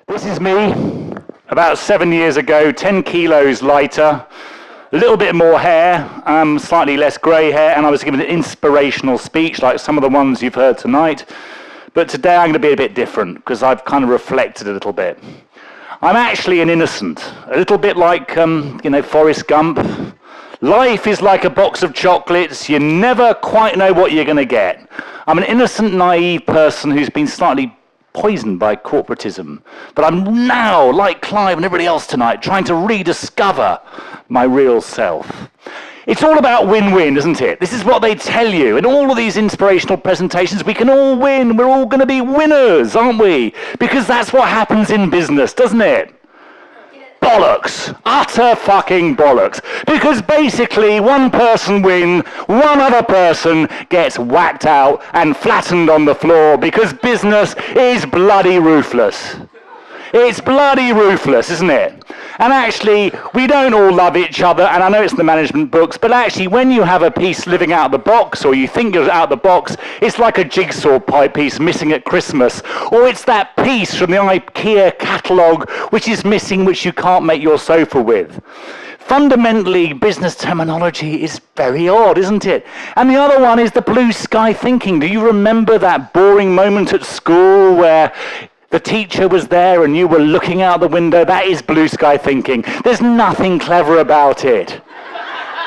This is me, about 7 years ago, 10 kilos lighter, a little bit more hair, slightly less grey hair, and I was given an inspirational speech like some of the ones you've heard tonight. But today I'm going to be a bit different, because I've kind of reflected a little bit. I'm actually an innocent, a little bit like, Forrest Gump. Life is like a box of chocolates, you never quite know what you're going to get. I'm an innocent, naive person who's been slightly poisoned by corporatism. But I'm now, like Clive and everybody else tonight, trying to rediscover my real self. It's all about win-win, isn't it? This is what they tell you. In all of these inspirational presentations, we can all win. We're all going to be winners, aren't we? Because that's what happens in business, doesn't it? Bollocks. Utter fucking bollocks. Because basically, one person wins, one other person gets whacked out and flattened on the floor because business is bloody ruthless. It's bloody ruthless, isn't it? And actually, we don't all love each other, and I know it's in the management books, but actually, when you have a piece living out of the box, or you think you're out of the box, it's like a jigsaw piece missing at Christmas, or it's that piece from the IKEA catalogue which is missing, which you can't make your sofa with. Fundamentally, business terminology is very odd, isn't it? And the other one is the blue sky thinking. Do you remember that boring moment at school where the teacher was there and you were looking out the window? That is blue sky thinking. There's nothing clever about it.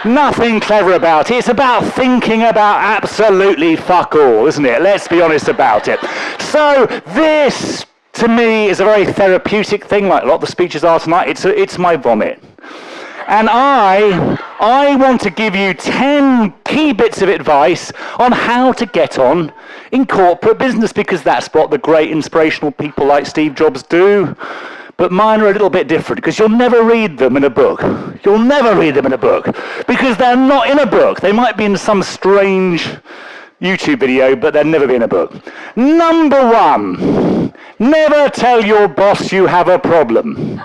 Nothing clever about it. It's about thinking about absolutely fuck all, isn't it? Let's be honest about it. So this, to me, is a very therapeutic thing, like a lot of the speeches are tonight. It's my vomit. And I want to give you 10 key bits of advice on how to get on in corporate business, because that's what the great inspirational people like Steve Jobs do. But mine are a little bit different, because you'll never read them in a book. You'll never read them in a book, because they're not in a book. They might be in some strange YouTube video, but they'll never be in a book. Number one, never tell your boss you have a problem,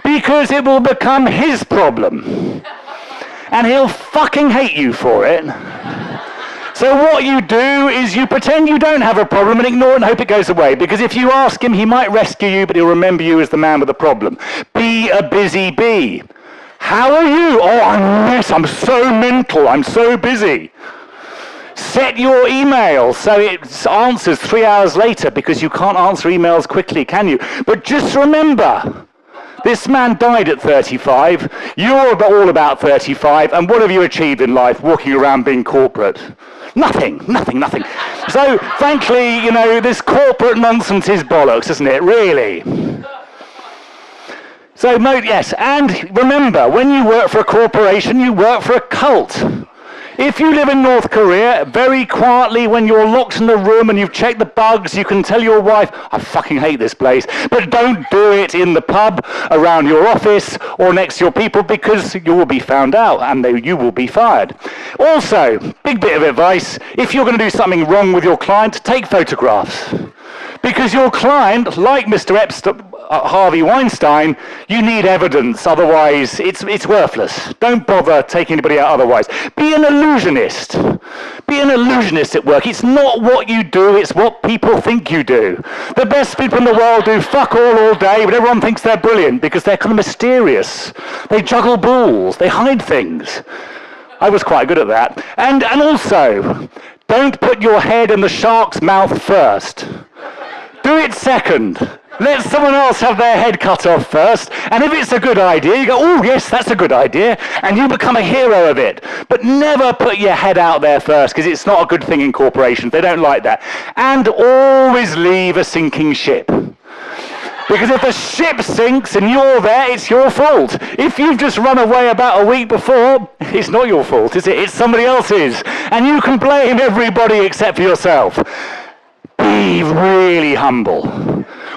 because it will become his problem. And he'll fucking hate you for it. So what you do is you pretend you don't have a problem and ignore it and hope it goes away. Because if you ask him, he might rescue you, but he'll remember you as the man with the problem. Be a busy bee. How are you? Oh, I'm a mess. I'm so mental. I'm so busy. Set your email so it answers 3 hours later, because you can't answer emails quickly, can you? But just remember, this man died at 35. You're all about 35. And what have you achieved in life walking around being corporate? Nothing. So, frankly, this corporate nonsense is bollocks, isn't it? Really. So, yes, and remember, when you work for a corporation, you work for a cult. If you live in North Korea, very quietly, when you're locked in the room and you've checked the bugs, you can tell your wife, I fucking hate this place. But don't do it in the pub, around your office, or next to your people, because you will be found out and you will be fired. Also, big bit of advice, if you're going to do something wrong with your client, take photographs. Because your client, like Mr. Harvey Weinstein, you need evidence, otherwise it's worthless. Don't bother taking anybody out otherwise. Be an illusionist. Be an illusionist at work. It's not what you do, it's what people think you do. The best people in the world do fuck all day, but everyone thinks they're brilliant because they're kind of mysterious. They juggle balls, they hide things. I was quite good at that. And also, don't put your head in the shark's mouth first. Do it second. Let someone else have their head cut off first, and if it's a good idea, you go, oh yes, that's a good idea, and you become a hero of it. But never put your head out there first, because it's not a good thing in corporations. They don't like that. And always leave a sinking ship. Because if the ship sinks and you're there, it's your fault. If you've just run away about a week before, it's not your fault, is it? It's somebody else's. And you can blame everybody except for yourself. Be really humble.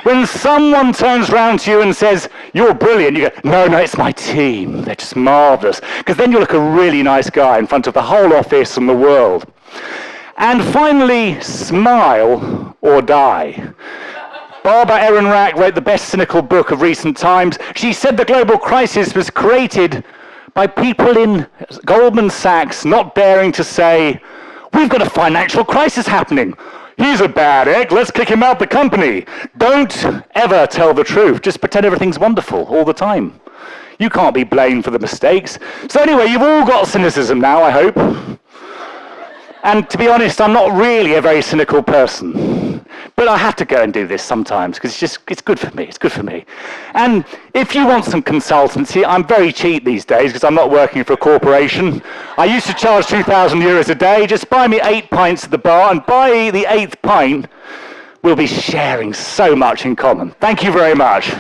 When someone turns around to you and says, you're brilliant, you go, no, it's my team. They're just marvellous. Because then you look a really nice guy in front of the whole office and the world. And finally, smile or die. Barbara Ehrenreich wrote the best cynical book of recent times. She said the global crisis was created by people in Goldman Sachs not daring to say, we've got a financial crisis happening. He's a bad egg, let's kick him out the company. Don't ever tell the truth. Just pretend everything's wonderful all the time. You can't be blamed for the mistakes. So anyway, you've all got cynicism now, I hope. And to be honest, I'm not really a very cynical person. But I have to go and do this sometimes, because it's good for me, it's good for me. And if you want some consultancy, I'm very cheap these days, because I'm not working for a corporation. I used to charge €2,000 a day. Just buy me 8 pints at the bar, and by the 8th pint, we'll be sharing so much in common. Thank you very much.